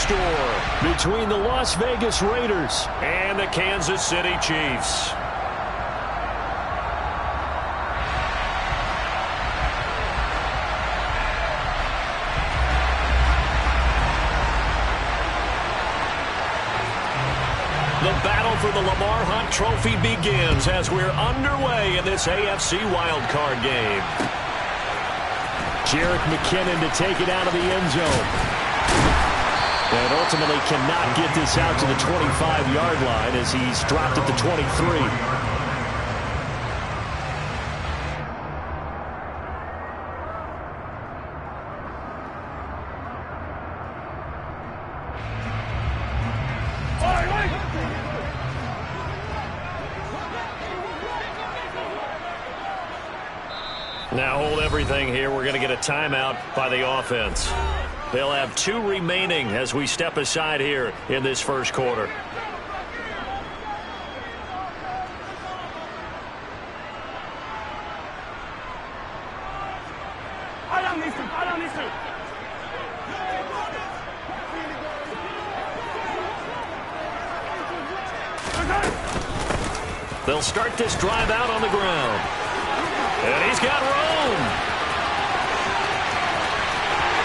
score between the Las Vegas Raiders and the Kansas City Chiefs. The battle for the Lamar Hunt Trophy begins as we're underway in this AFC wildcard game. Jerick McKinnon to take it out of the end zone. And ultimately cannot get this out to the 25-yard line as he's dropped at the 23. Now hold everything here. We're going to get a timeout by the offense. They'll have 2 remaining as we step aside here in this first quarter. They'll start this drive out on the ground. And he's got room.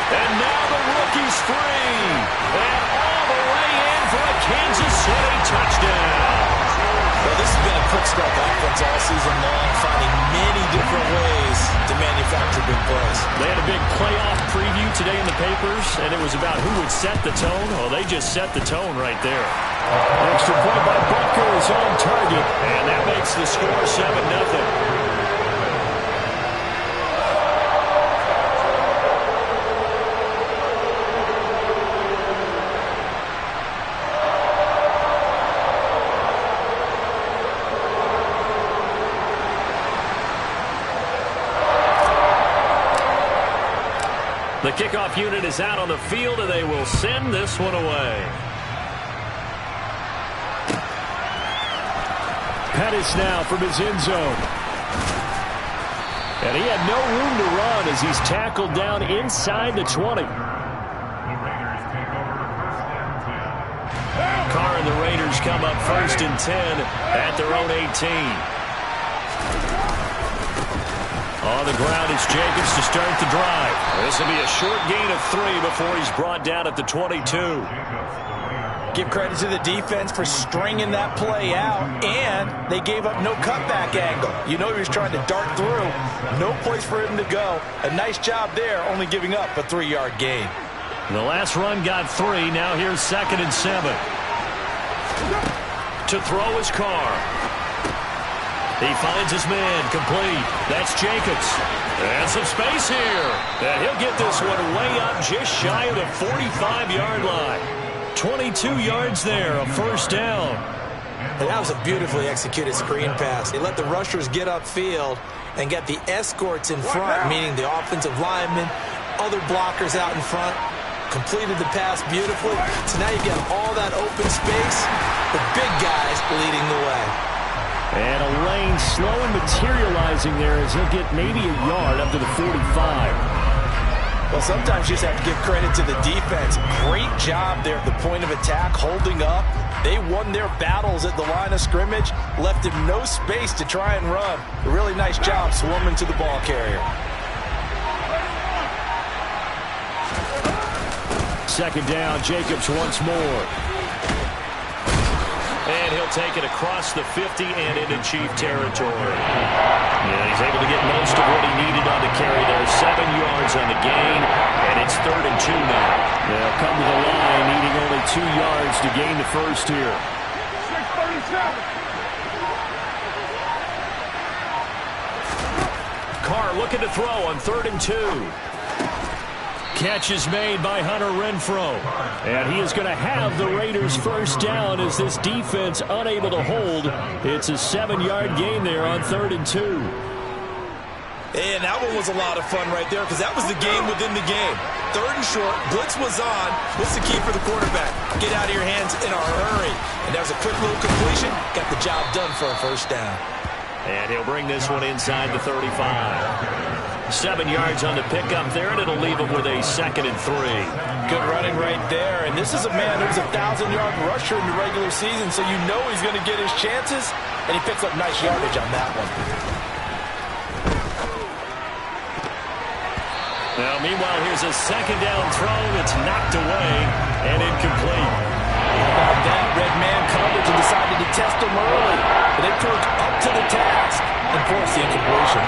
And now the rookie's free. And all the way in for a Kansas City touchdown. Well, this has been a quick start offense all season long, finding many different ways to manufacture big plays. They had a big playoff preview today in the papers, and it was about who would set the tone. Well, they just set the tone right there. Extra point by Butker is on target, and that makes the score 7-0. The kickoff unit is out on the field, and they will send this one away. Pettis now from his end zone. And he had no room to run as he's tackled down inside the 20. Carr and the Raiders come up 1st and 10 at their own 18. On the ground is Jacobs to start the drive. This will be a short gain of 3 before he's brought down at the 22. Give credit to the defense for stringing that play out, and they gave up no cutback angle. You know he was trying to dart through. No place for him to go. A nice job there, only giving up a 3-yard gain. The last run got 3. Now here's 2nd and 7. To throw is Carr. He finds his man complete. That's Jacobs. And some space here. And he'll get this one way up just shy of the 45-yard line. 22 yards there, a 1st down. And that was a beautifully executed screen pass. They let the rushers get upfield and get the escorts in front, meaning the offensive linemen, other blockers out in front. Completed the pass beautifully. So now you get all that open space. The big guys leading the way. And a lane slow and materializing there as he'll get maybe a yard up to the 45. Well, sometimes you just have to give credit to the defense. Great job there at the point of attack, holding up. They won their battles at the line of scrimmage, left him no space to try and run. A really nice job swarming to the ball carrier. 2nd down, Jacobs once more. And he'll take it across the 50 and into Chief territory. Yeah, he's able to get most of what he needed on the carry there. 7 yards on the gain, and it's 3rd and 2 now. They'll come to the line, needing only 2 yards to gain the first here. 6:37. Carr looking to throw on 3rd and 2. Catch is made by Hunter Renfrow. And he is going to have the Raiders 1st down as this defense unable to hold. It's a 7-yard gain there on 3rd and 2. And that one was a lot of fun right there because that was the game within the game. 3rd and short, blitz was on. What's the key for the quarterback? Get out of your hands in a hurry. And that was a quick little completion. Got the job done for a 1st down. And he'll bring this one inside the 35. 7 yards on the pickup there, and it'll leave him with a 2nd and 3. Good running right there. And this is a man who's a 1,000-yard rusher in the regular season, so you know he's going to get his chances, and he picks up nice yardage on that one. Now, meanwhile, here's a 2nd down throw that's knocked away and incomplete. How about that? Red man coverage and decided to test him early, but they proved up to the task and forced the incompletion.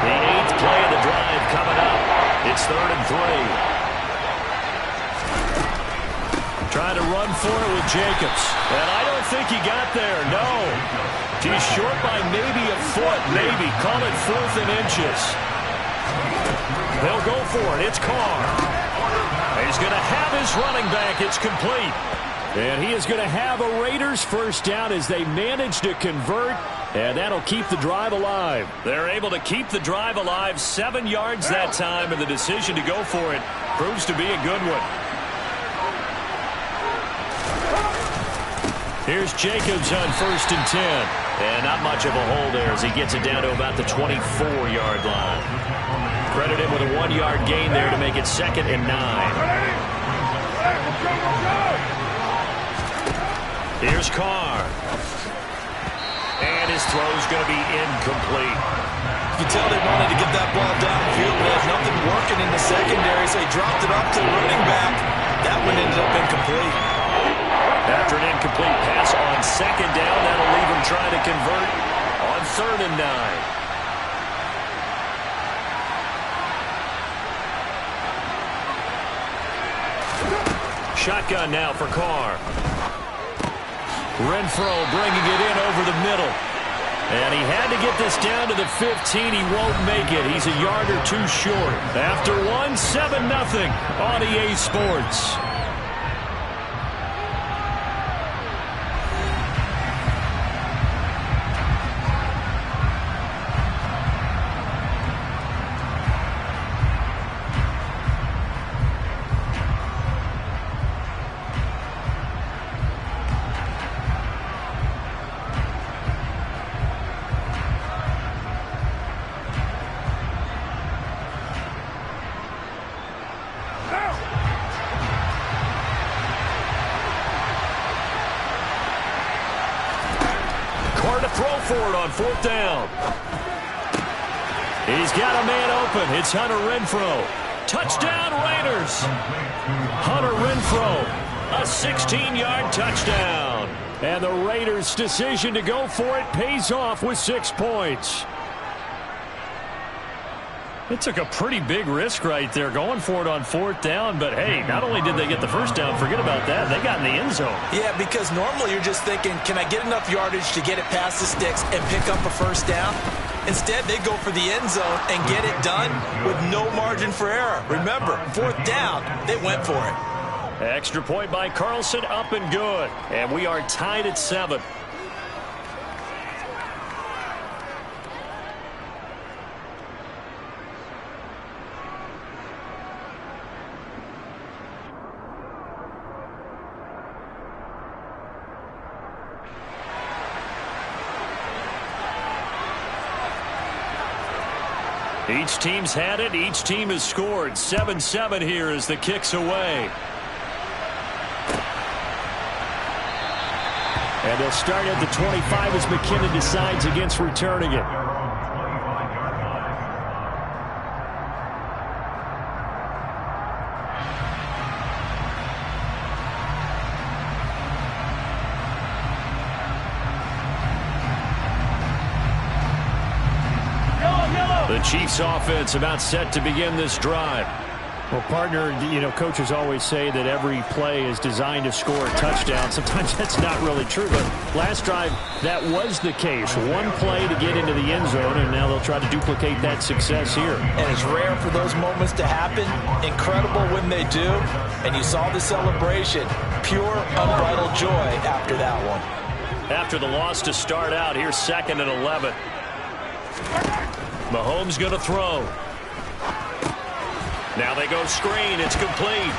The 8th play of the drive coming up. It's 3rd and 3. Trying to run for it with Jacobs. And I don't think he got there, no. He's short by maybe a foot, maybe. Call it 4th and inches. They'll go for it. It's Carr. He's going to have his running back. It's complete. And he is going to have a Raiders first down as they manage to convert. And that'll keep the drive alive. They're able to keep the drive alive 7 yards that time, and the decision to go for it proves to be a good one. Here's Jacobs on 1st and 10. And not much of a hole there as he gets it down to about the 24-yard line. Credit him with a 1-yard gain there to make it 2nd and 9. Here's Carr. And his throw's going to be incomplete. You can tell they wanted to get that ball downfield. They had nothing working in the secondary, so he dropped it up to the running back. That one ended up incomplete. After an incomplete pass on 2nd down, that'll leave him trying to convert on 3rd and 9. Shotgun now for Carr. Renfro bringing it in over the middle. And he had to get this down to the 15. He won't make it. He's a yard or two short. After 1, 7-0 on EA Sports. On 4th down. He's got a man open. It's Hunter Renfro. Touchdown, Raiders. Hunter Renfro, a 16-yard touchdown. And the Raiders' decision to go for it pays off with 6 points. It took a pretty big risk right there going for it on 4th down. But, hey, not only did they get the first down, forget about that, they got in the end zone. Yeah, because normally you're just thinking, can I get enough yardage to get it past the sticks and pick up a first down? Instead, they go for the end zone and get it done with no margin for error. Remember, 4th down, they went for it. Extra point by Carlson, up and good. And we are tied at 7. Each team's had it. Each team has scored. 7-7 here as the kick's away. And they'll start at the 25 as McKinnon decides against returning it. The Chiefs offense about set to begin this drive. Well, partner, coaches always say that every play is designed to score a touchdown. Sometimes that's not really true, but last drive, that was the case. One play to get into the end zone, and now they'll try to duplicate that success here. And it's rare for those moments to happen. Incredible when they do. And you saw the celebration. Pure, unbridled joy after that one. After the loss to start out, here's 2nd and 11. Mahomes going to throw. Now they go screen. It's complete.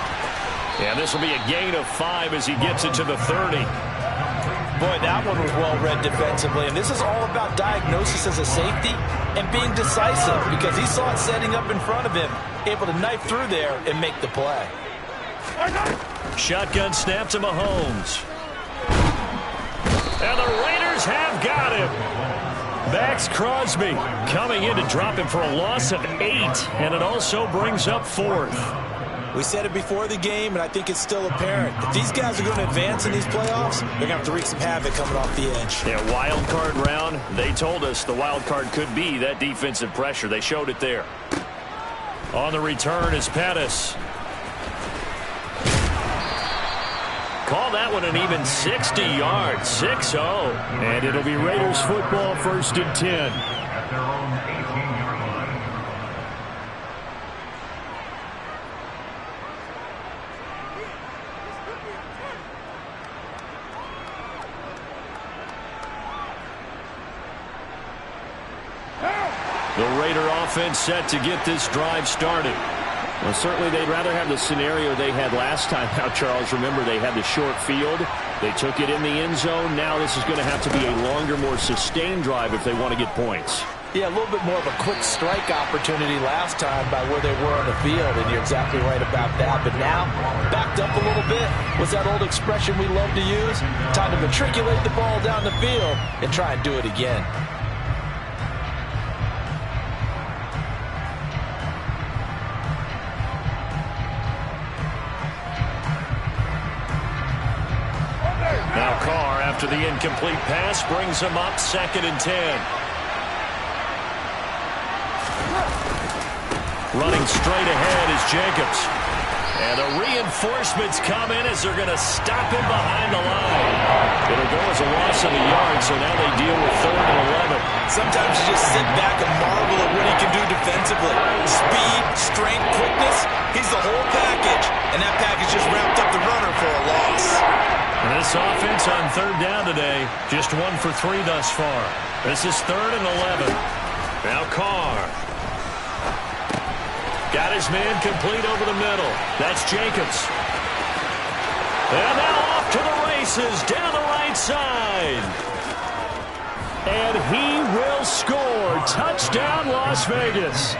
And this will be a gain of 5 as he gets it to the 30. Boy, that one was well read defensively, and this is all about diagnosis as a safety and being decisive because he saw it setting up in front of him, able to knife through there and make the play. Shotgun snap to Mahomes. And the Raiders have got him. Max Crosby coming in to drop him for a loss of 8, and it also brings up 4th. We said it before the game, and I think it's still apparent. If these guys are going to advance in these playoffs, they're going to have to wreak some havoc coming off the edge. Yeah, wild card round. They told us the wild card could be that defensive pressure. They showed it there. On the return is Pettis. Call that one an even 60 yards, 6-0. And it'll be Raiders football, 1st and 10. At their own 18-yard line. The Raider offense set to get this drive started. Well, certainly they'd rather have the scenario they had last time out, Charles. Remember, they had the short field. They took it in the end zone. Now this is going to have to be a longer, more sustained drive if they want to get points. Yeah, a little bit more of a quick strike opportunity last time by where they were on the field, and you're exactly right about that. But now, backed up a little bit, was that old expression we love to use? Time to matriculate the ball down the field and try and do it again. Now Carr, after the incomplete pass, brings him up 2nd and 10. Running straight ahead is Jacobs. And the reinforcements come in as they're going to stop him behind the line. It'll go as a loss of a yard, so now they deal with 3rd and 11. Sometimes you just sit back and marvel at what he can do defensively. Speed, strength, quickness, he's the whole package. And that package just wrapped up the runner for a loss. And this offense on 3rd down today, just 1 for 3 thus far. This is 3rd and 11. Now Carr. Got his man complete over the middle. That's Jacobs. And now off to the races down the right side. And he will score. Touchdown, Las Vegas.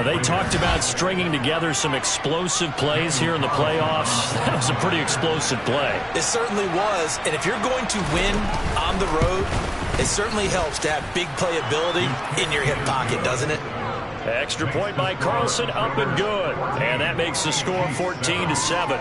They talked about stringing together some explosive plays here in the playoffs. That was a pretty explosive play. It certainly was. And if you're going to win on the road, it certainly helps to have big playability in your hip pocket, doesn't it? Extra point by Carlson, up and good. And that makes the score 14-7.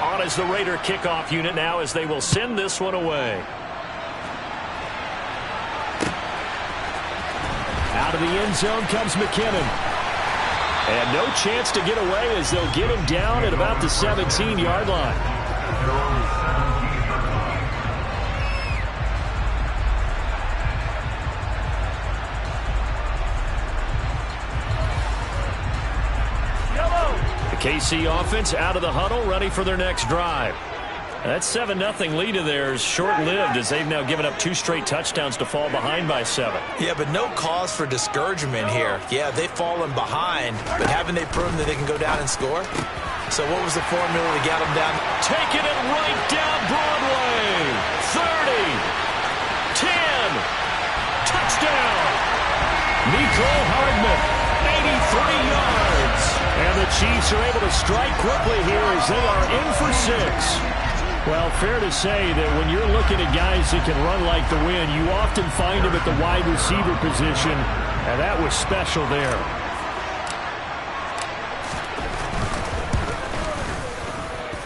On is the Raider kickoff unit now as they will send this one away. Out of the end zone comes McKinnon. And no chance to get away as they'll get him down at about the 17-yard line. The KC offense out of the huddle, ready for their next drive. That 7-0 lead of theirs short-lived as they've now given up 2 straight touchdowns to fall behind by 7. Yeah, but no cause for discouragement here. Yeah, they've fallen behind, but haven't they proven that they can go down and score? So what was the formula to get them down? Taking it right down Broadway. 30. 10. Touchdown. Nico Hardman. 83 yards. And the Chiefs are able to strike quickly here as they are in for 6. Well, fair to say that when you're looking at guys that can run like the wind, you often find them at the wide receiver position, and that was special there.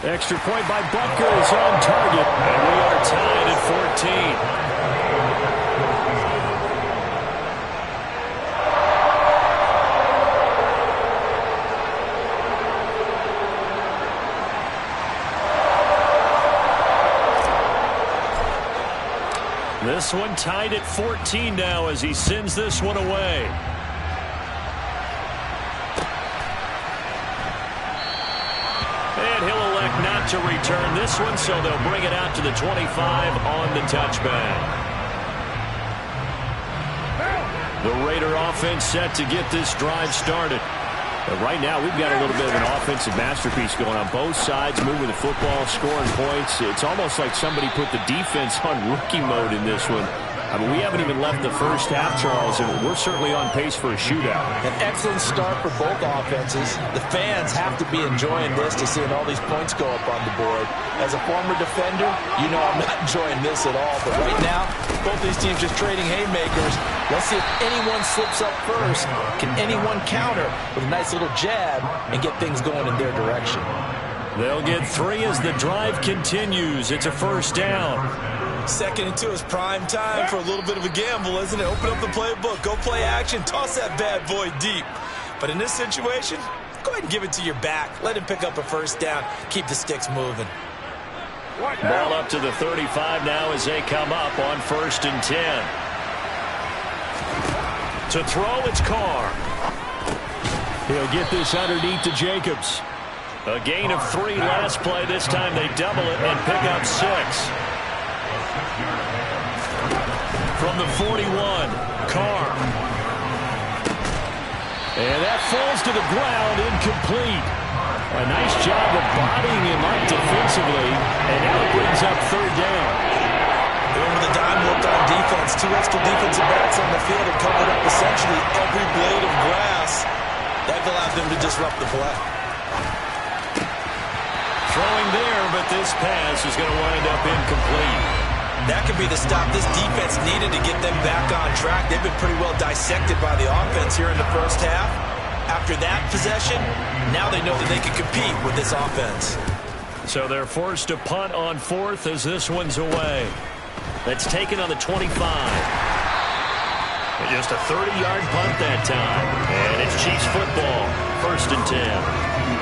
Extra point by Butker is on target, and we are tied at 14. This one tied at 14 now as he sends this one away. And he'll elect not to return this one, so they'll bring it out to the 25 on the touchback. The Raider offense set to get this drive started. But right now, we've got a little bit of an offensive masterpiece going on both sides, moving the football, scoring points. It's almost like somebody put the defense on rookie mode in this one. I mean, we haven't even left the first half, Charles, and we're certainly on pace for a shootout. An excellent start for both offenses. The fans have to be enjoying this to seeing all these points go up on the board. As a former defender, you know I'm not enjoying this at all. But right now, both these teams just trading haymakers. Let's see if anyone slips up first. Can anyone counter with a nice little jab and get things going in their direction? They'll get 3 as the drive continues. It's a first down. 2nd and 2 is prime time for a little bit of a gamble, isn't it? Open up the playbook, go play action, toss that bad boy deep. But in this situation, go ahead and give it to your back. Let him pick up a first down. Keep the sticks moving. Ball up to the 35 now as they come up on 1st and 10. To throw, it's Carr. He'll get this underneath to Jacobs. A gain of 3 last play. This time they double it and pick up 6. From the 41, Carr. And that falls to the ground, incomplete. A nice job of bodying him up defensively, and now it brings up 3rd down. Over the dime, worked on defense. 2 extra defensive backs on the field and covered up essentially every blade of grass. That allowed them to disrupt the play. Throwing there, but this pass is going to wind up incomplete. That could be the stop this defense needed to get them back on track. They've been pretty well dissected by the offense here in the first half. After that possession, now they know that they can compete with this offense. So they're forced to punt on 4th as this one's away. That's taken on the 25. And just a 30-yard punt that time. And it's Chiefs football, 1st and 10.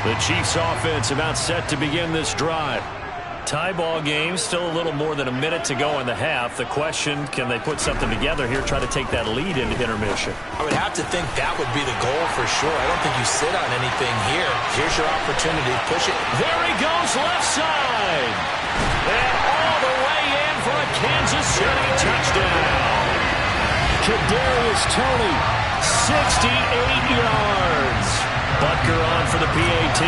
The Chiefs offense about set to begin this drive. Tie ball game, still a little more than a minute to go in the half. The question, can they put something together here, try to take that lead into intermission? I would have to think that would be the goal for sure. I don't think you sit on anything here. Here's your opportunity. Push it. There he goes, left side. And all the way in for a Kansas City touchdown. Kadarius Toney, 68 yards. Butker on for the PAT.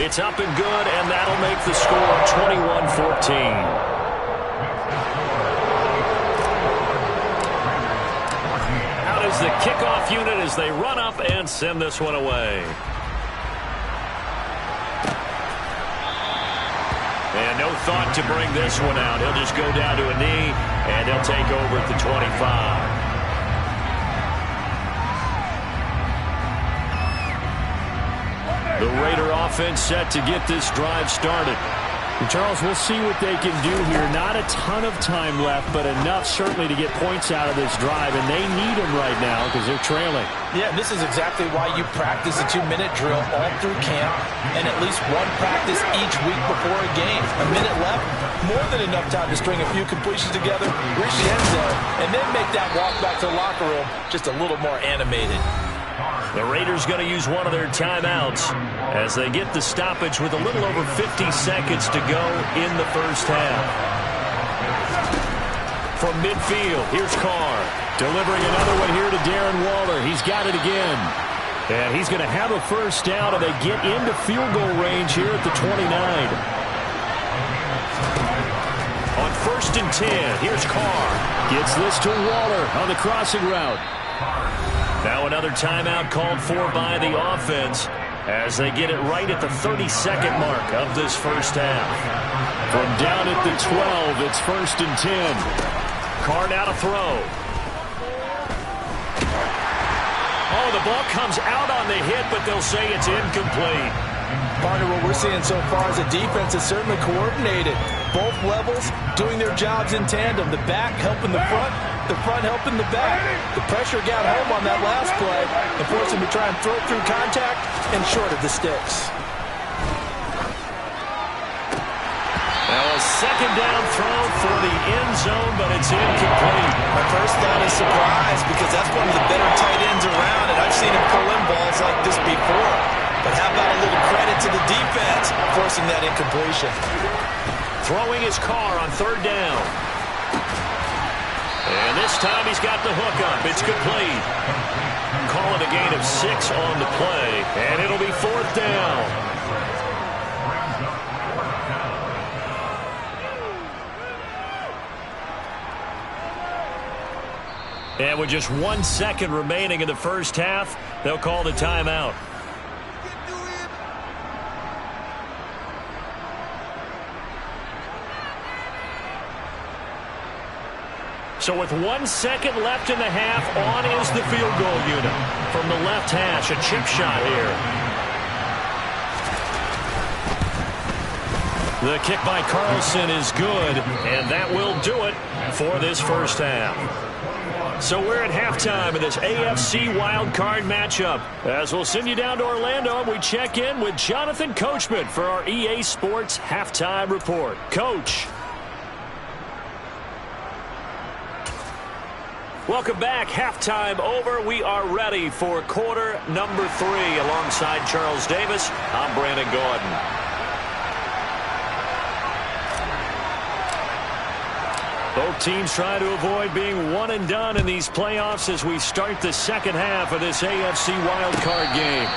It's up and good, and that'll make the score 21-14. Out is the kickoff unit as they run up and send this one away. And no thought to bring this one out. He'll just go down to a knee, and he'll take over at the 25. The Raider offense set to get this drive started. And Charles, we'll see what they can do here. Not a ton of time left, but enough certainly to get points out of this drive, and they need them right now because they're trailing. Yeah, this is exactly why you practice a 2-minute drill all through camp and at least one practice each week before a game. A minute left, more than enough time to string a few completions together, reach the end zone, and then make that walk back to the locker room just a little more animated. The Raiders going to use one of their timeouts as they get the stoppage with a little over 50 seconds to go in the first half. From midfield, here's Carr. Delivering another one here to Darren Waller. He's got it again. And he's going to have a first down, and they get into field goal range here at the 29. On 1st and 10, here's Carr. Gets this to Waller on the crossing route. Now another timeout called for by the offense as they get it right at the 32nd mark of this first half. From down at the 12, it's 1st and 10. Carr now to throw. Oh, the ball comes out on the hit, but they'll say it's incomplete. Partner, what we're seeing so far is a defense that's certainly coordinated. Both levels doing their jobs in tandem. The back helping the front helping the back. The pressure got home on that last play and forced him to try and throw it through contact and short of the sticks. Now a A second down throw for the end zone, but it's incomplete. My first thought is surprise, because that's one of the better tight ends around, and I've seen him pull in balls like this before. But how about a little credit to the defense forcing that incompletion? Throwing his car on third down. And this time he's got the hook up. It's complete. Call it a gain of 6 on the play, and it'll be fourth down. And with just 1 second remaining in the first half, they'll call the timeout. So with 1 second left in the half, on is the field goal unit. From the left hash, a chip shot here. The kick by Carlson is good, and that will do it for this first half. So we're at halftime in this AFC wildcard matchup. As we'll send you down to Orlando, and we check in with Jonathan Coachman for our EA Sports Halftime Report. Coach. Welcome back. Halftime over. We are ready for quarter number 3. Alongside Charles Davis, I'm Brandon Gordon. Both teams trying to avoid being one and done in these playoffs as we start the second half of this AFC wildcard game.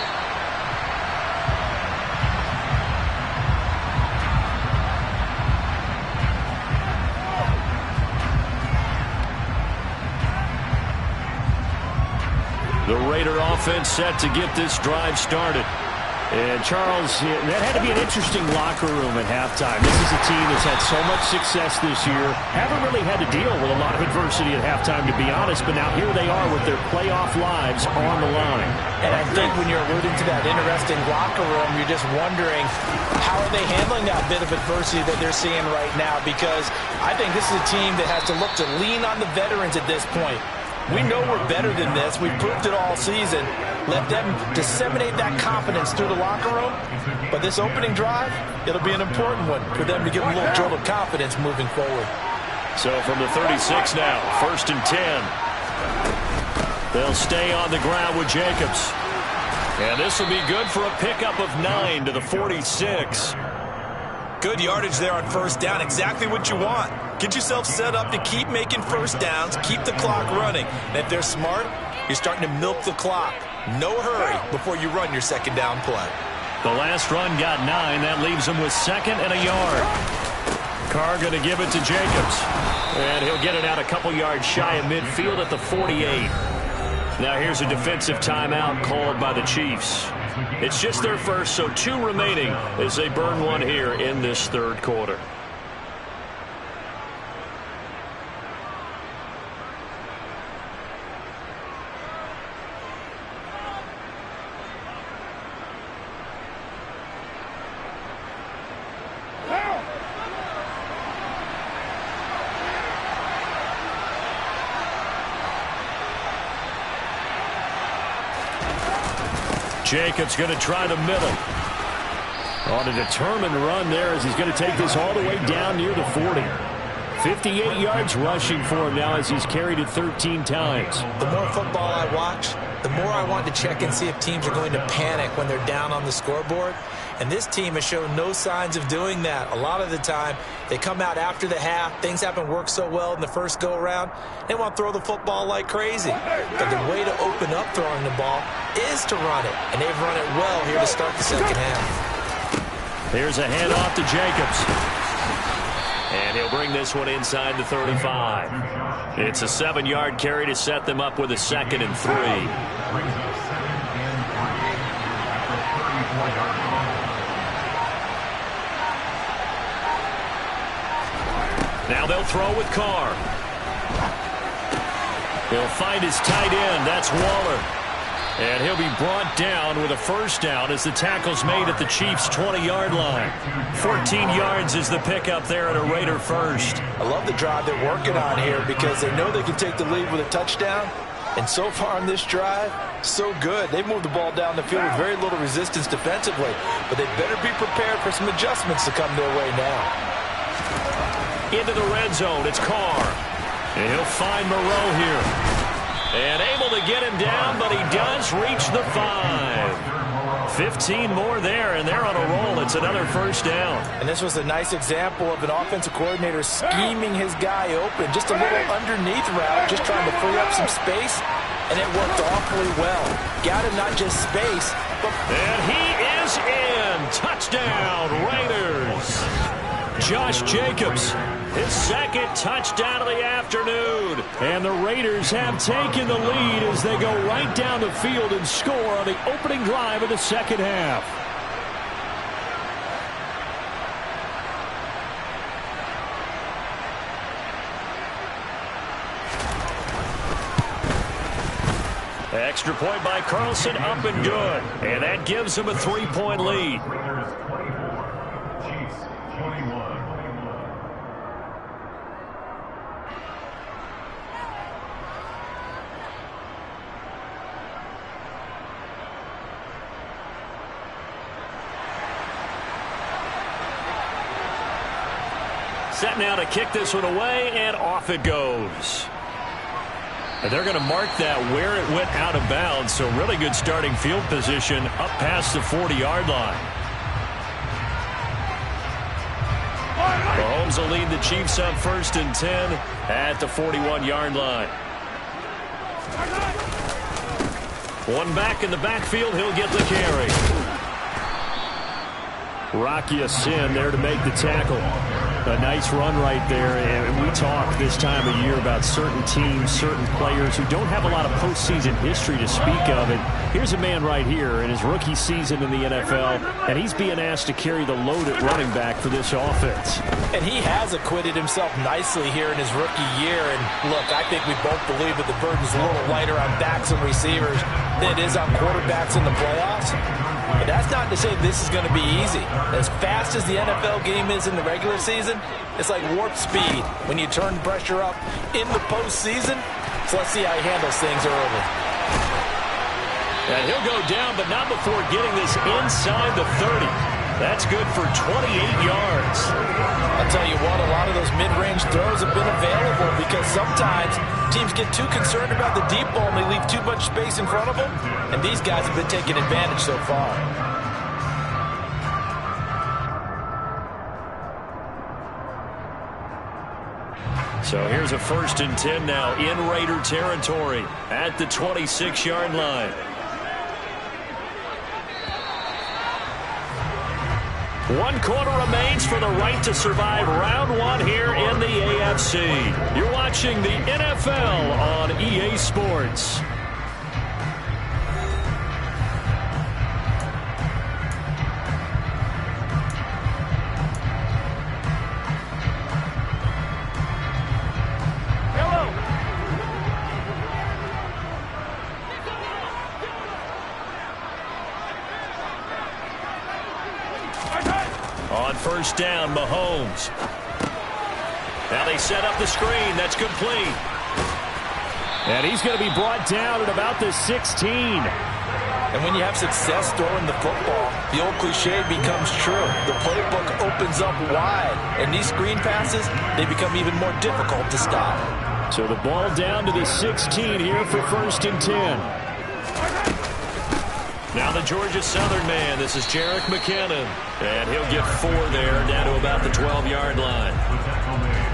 The Raider offense set to get this drive started. And, Charles, that had to be an interesting locker room at halftime. This is a team that's had so much success this year. Haven't really had to deal with a lot of adversity at halftime, to be honest. But now here they are with their playoff lives on the line. And I think when you're alluding to that interesting locker room, you're just wondering how are they handling that bit of adversity that they're seeing right now. Because I think this is a team that has to look to lean on the veterans at this point. We know we're better than this. We've proved it all season. Let them disseminate that confidence through the locker room. But this opening drive, it'll be an important one for them to give them a little jolt of confidence moving forward. So from the 36 now, 1st and 10. They'll stay on the ground with Jacobs. And this will be good for a pickup of 9 to the 46. Good yardage there on first down. Exactly what you want. Get yourself set up to keep making first downs, keep the clock running. And if they're smart, you're starting to milk the clock. No hurry before you run your second down play. The last run got 9. That leaves him with 2nd and a yard. Carr going to give it to Jacobs. And he'll get it out a couple yards shy of midfield at the 48. Now here's a defensive timeout called by the Chiefs. It's just their first, so 2 remaining as they burn one here in this third quarter. Jacobs going to try the middle. On a determined run there as he's going to take this all the way down near the 40. 58 yards rushing for him now as he's carried it 13 times. The more football I watch, the more I want to check and see if teams are going to panic when they're down on the scoreboard. And this team has shown no signs of doing that. A lot of the time, they come out after the half. Things haven't worked so well in the first go-around. They want to throw the football like crazy. But the way to open up throwing the ball is to run it. And they've run it well here to start the second half. Here's a handoff to Jacobs. And he'll bring this one inside the 35. It's a 7-yard carry to set them up with a 2nd and 3. Now they'll throw with Carr. He'll find his tight end. That's Waller. And he'll be brought down with a first down as the tackle's made at the Chiefs' 20-yard line. 14 yards is the pickup there at a Raider first. I love the drive they're working on here because they know they can take the lead with a touchdown. And so far on this drive, so good. They moved the ball down the field with very little resistance defensively. But they better be prepared for some adjustments to come their way now. into the red zone. It's Carr. And he'll find Moreau here. And able to get him down, but he does reach the 5. 15 more there, and they're on a roll. It's another first down. And this was a nice example of an offensive coordinator scheming his guy open. Just a little underneath route, just trying to free up some space, and it worked awfully well. Got him not just space, but... And he is in. Touchdown, Raiders. Josh Jacobs, his second touchdown of the afternoon. And the Raiders have taken the lead as they go right down the field and score on the opening drive of the second half. Extra point by Carlson, up and good. And that gives him a 3-point lead. Raiders 24, Chiefs 21. Set now to kick this one away, and off it goes. And they're going to mark that where it went out of bounds, so really good starting field position up past the 40-yard line. Mahomes will lead the Chiefs up 1st and 10 at the 41-yard line. One back in the backfield, he'll get the carry. Rocky Sin there to make the tackle. A nice run right there, and we talk this time of year about certain teams, certain players who don't have a lot of postseason history to speak of. And here's a man right here in his rookie season in the NFL, and he's being asked to carry the load at running back for this offense. And he has acquitted himself nicely here in his rookie year. And look, I think we both believe that the burden's a little lighter on backs and receivers than it is on quarterbacks in the playoffs. But that's not to say this is going to be easy. As fast as the NFL game is in the regular season, it's like warp speed when you turn pressure up in the postseason. So let's see how he handles things early. And he'll go down, but not before getting this inside the 30. That's good for 28 yards. I'll tell you what, a lot of those mid-range throws have been available because sometimes teams get too concerned about the deep ball and they leave too much space in front of them. And these guys have been taking advantage so far. So here's a 1st and 10 now in Raider territory at the 26-yard line. One quarter remains for the right to survive round one here in the AFC. You're watching the NFL on EA Sports. On 1st down, Mahomes. Now they set up the screen. That's complete. And he's going to be brought down at about the 16. And when you have success throwing the football, the old cliche becomes true. The playbook opens up wide. And these screen passes, they become even more difficult to stop. So the ball down to the 16 here for 1st and 10. Now the Georgia Southern man. This is Jerick McKinnon. And he'll get 4 there, down to about the 12-yard line.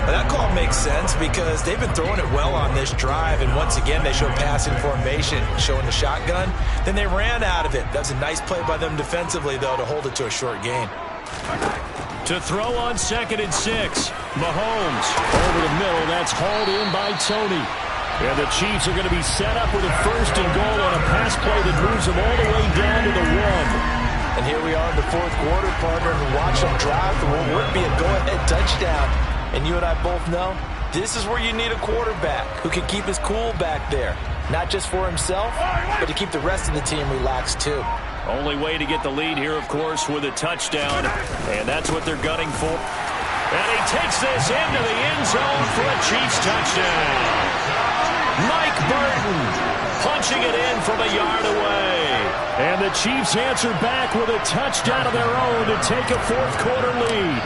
Well, that call makes sense because they've been throwing it well on this drive. And once again, they show passing formation, showing the shotgun. Then they ran out of it. That's a nice play by them defensively, though, to hold it to a short gain. To throw on 2nd and 6. Mahomes. Over the middle. That's hauled in by Tony. And the Chiefs are going to be set up with a 1st and goal on a pass play that moves them all the way down to the 1. And here we are in the 4th quarter, partner, and watch them drive for what would be a go-ahead touchdown. And you and I both know this is where you need a quarterback who can keep his cool back there. Not just for himself, but to keep the rest of the team relaxed too. Only way to get the lead here, of course, with a touchdown. And that's what they're gunning for. And he takes this into the end zone for a Chiefs touchdown. Mike Burton punching it in from a yard away. And the Chiefs answer back with a touchdown of their own to take a 4th quarter lead.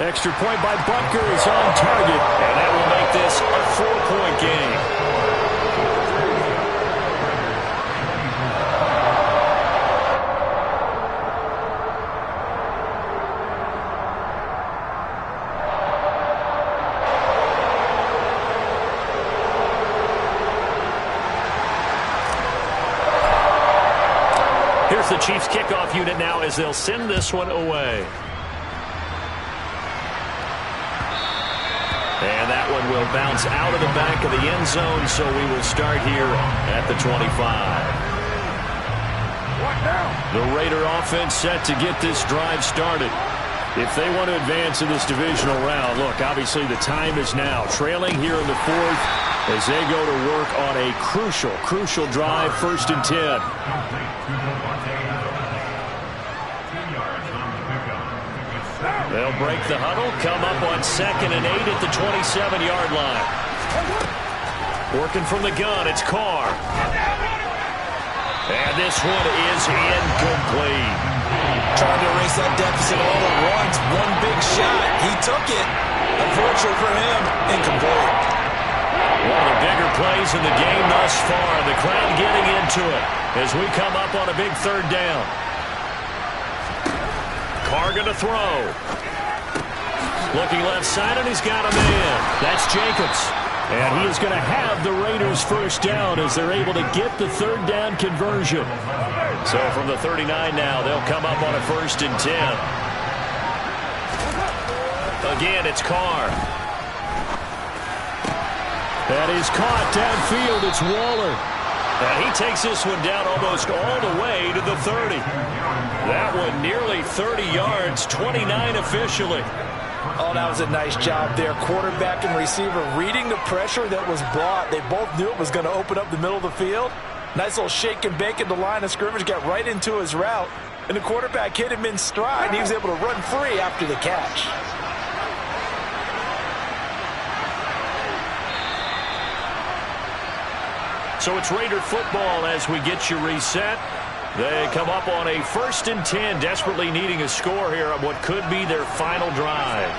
Extra point by Butker is on target. And that will make this a 4-point game. Here's the Chiefs kickoff unit now as they'll send this one away. And that one will bounce out of the back of the end zone, so we will start here at the 25. The Raider offense set to get this drive started. If they want to advance in this divisional round, look, obviously the time is now. Trailing here in the fourth as they go to work on a crucial drive, 1st and 10. They'll break the huddle, come up on 2nd and 8 at the 27-yard line. Working from the gun, it's Carr. And this one is incomplete. Trying to erase that deficit all at once. One big shot. He took it. Unfortunately for him, incomplete. One of the bigger plays in the game thus far. The crowd getting into it as we come up on a big 3rd down. Carr going to throw. Looking left side, and he's got a man. That's Jacobs. And he is going to have the Raiders 1st down as they're able to get the 3rd down conversion. So from the 39 now, they'll come up on a 1st and 10. Again, it's Carr. That is caught downfield. It's Waller. And he takes this one down almost all the way to the 30. That one nearly 30 yards, 29 officially. Oh, that was a nice job there. Quarterback and receiver reading the pressure that was brought. They both knew it was going to open up the middle of the field. Nice little shake and bake at the line of scrimmage, got right into his route. And the quarterback hit him in stride, and he was able to run free after the catch. So it's Raider football as we get you reset. They come up on a 1st and 10, desperately needing a score here on what could be their final drive.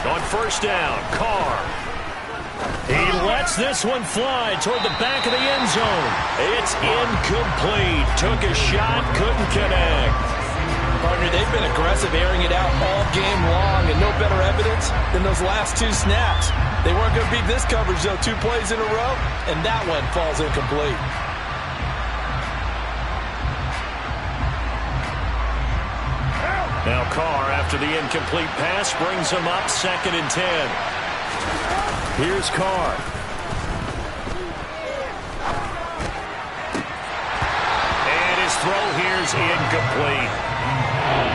On 1st down, Carr. He lets this one fly toward the back of the end zone. It's incomplete. Took a shot, couldn't connect. Partner, they've been aggressive, airing it out all game long, and no better evidence than those last 2 snaps. They weren't going to beat this coverage, though, 2 plays in a row, and that one falls incomplete. Now Carr, after the incomplete pass, brings him up 2nd and 10. Here's Carr. And his throw here's incomplete.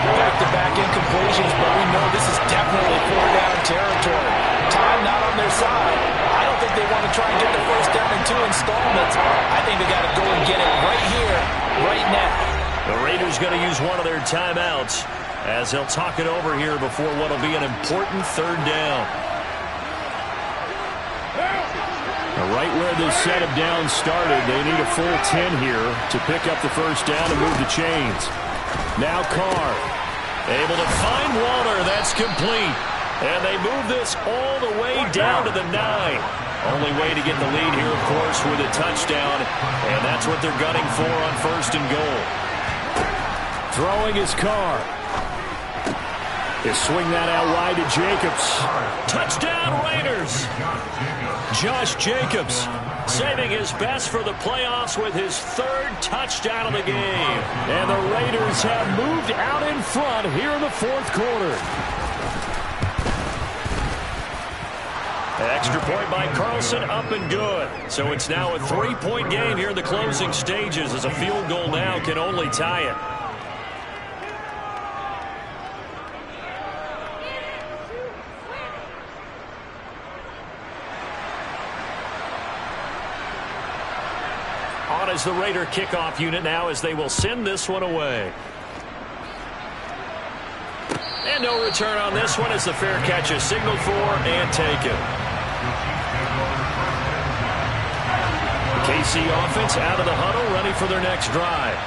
Back-to-back incompletions, but we know this is definitely 4-down territory. Time not on their side. I don't think they want to try and get the 1st down in 2 installments. I think they got to go and get it right here, right now. The Raiders going to use one of their timeouts as they'll talk it over here before what will be an important 3rd down. Now, right where this set of downs started, they need a full 10 here to pick up the 1st down and move the chains. Now Carr, able to find Waller. That's complete. And they move this all the way down to the 9. Only way to get the lead here, of course, with a touchdown. And that's what they're gunning for on 1st and goal. Throwing is Carr. He'll swing that out wide to Jacobs. Touchdown Raiders. Josh Jacobs saving his best for the playoffs with his 3rd touchdown of the game. And the Raiders have moved out in front here in the 4th quarter. Extra point by Carlson, up and good. So it's now a 3-point game here in the closing stages as a field goal now can only tie it. On is the Raider kickoff unit now as they will send this one away. And no return on this one as the fair catch is signaled for and taken. KC offense out of the huddle, ready for their next drive.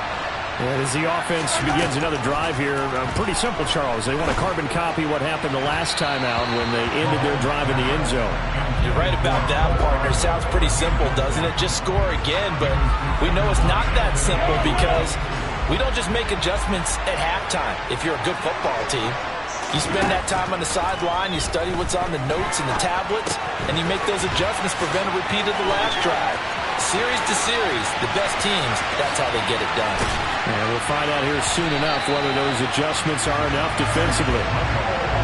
And as the offense begins another drive here, pretty simple, Charles. They want to carbon copy what happened the last time out when they ended their drive in the end zone. You're right about that, partner. Sounds pretty simple, doesn't it? Just score again, but we know it's not that simple because we don't just make adjustments at halftime if you're a good football team. You spend that time on the sideline, you study what's on the notes and the tablets, and you make those adjustments, prevent a repeat of the last drive. Series to series, the best teams, that's how they get it done. And we'll find out here soon enough whether those adjustments are enough defensively.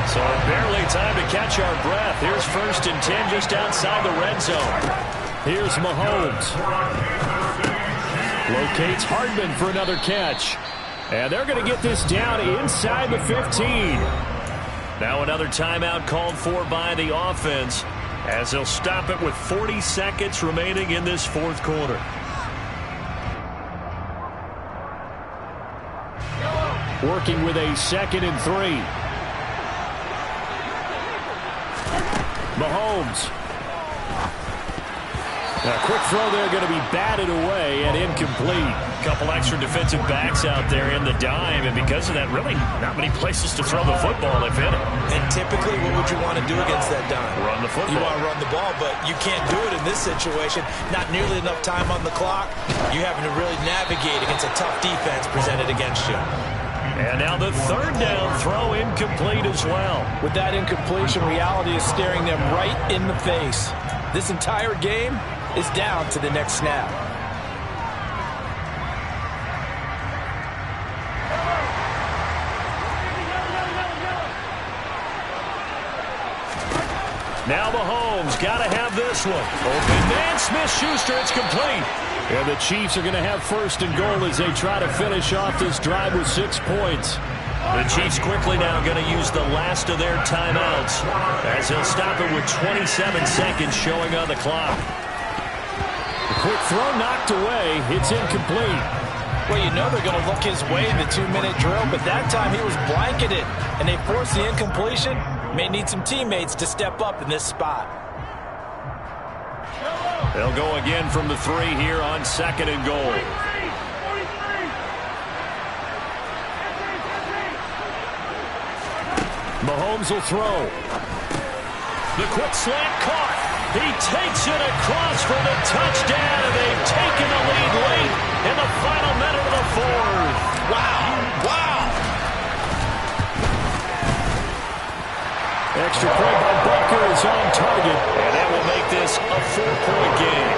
So barely time to catch our breath. Here's 1st and 10 just outside the red zone. Here's Mahomes. Locates Hardman for another catch. And they're going to get this down inside the 15. Now another timeout called for by the offense as they'll stop it with 40 seconds remaining in this 4th quarter. Working with a 2nd and 3. Mahomes. A quick throw there going to be batted away and incomplete. A couple extra defensive backs out there in the dime, and because of that, really not many places to throw the football, if any. And typically, what would you want to do against that dime? Run the football. You want to run the ball, but you can't do it in this situation. Not nearly enough time on the clock. You're having to really navigate against a tough defense presented against you. And now the 3rd down throw incomplete as well. With that incompletion, reality is staring them right in the face. This entire game is down to the next snap. Now Mahomes got to have this one. Open man, Smith-Schuster, it's complete. And the Chiefs are going to have 1st and goal as they try to finish off this drive with 6 points. The Chiefs quickly now going to use the last of their timeouts as they'll stop it with 27 seconds showing on the clock. A quick throw knocked away. It's incomplete. Well, you know they're going to look his way in the 2-minute drill, but that time he was blanketed, and they forced the incompletion. May need some teammates to step up in this spot. They'll go again from the 3 here on 2nd and goal. Mahomes will throw. The quick slant caught. He takes it across for the touchdown, and they've taken the lead late in the final minute of the 4th. Wow. Wow. Extra point by Butker is on target. And that will make this a 4-point game.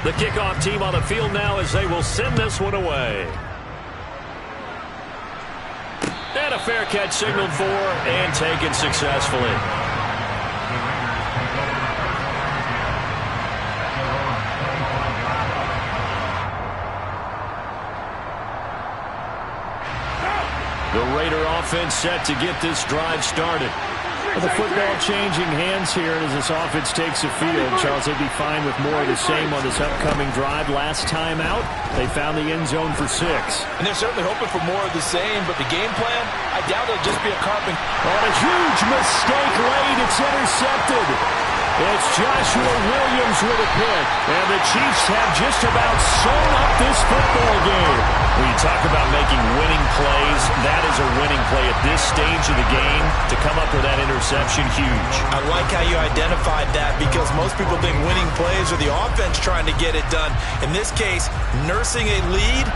The kickoff team on the field now as they will send this one away. And a fair catch signaled for and taken successfully. The Raider offense set to get this drive started. The football changing hands here as this offense takes the field. Charles, they'd be fine with more of the same on this upcoming drive. Last time out, they found the end zone for 6. And they're certainly hoping for more of the same, but the game plan, I doubt it'll just be a carping. On a huge mistake late, it's intercepted. It's Joshua Williams with a pick. And the Chiefs have just about sewn up this football game. When you talk about making winning plays, that is a winning play at this stage of the game. To come up with that interception, huge. I like how you identified that because most people think winning plays are the offense trying to get it done. In this case, nursing a lead,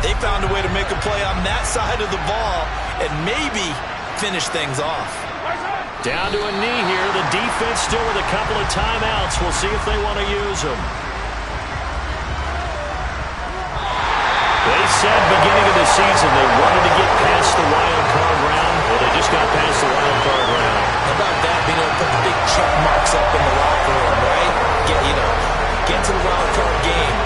they found a way to make a play on that side of the ball and maybe finish things off. Down to a knee here. The defense still with a couple of timeouts. We'll see if they want to use them. They said beginning of the season they wanted to get past the wild card round. Well, they just got past the wild card round. How about that, being able to put big check marks up in the locker room, right? Get to the wild card game,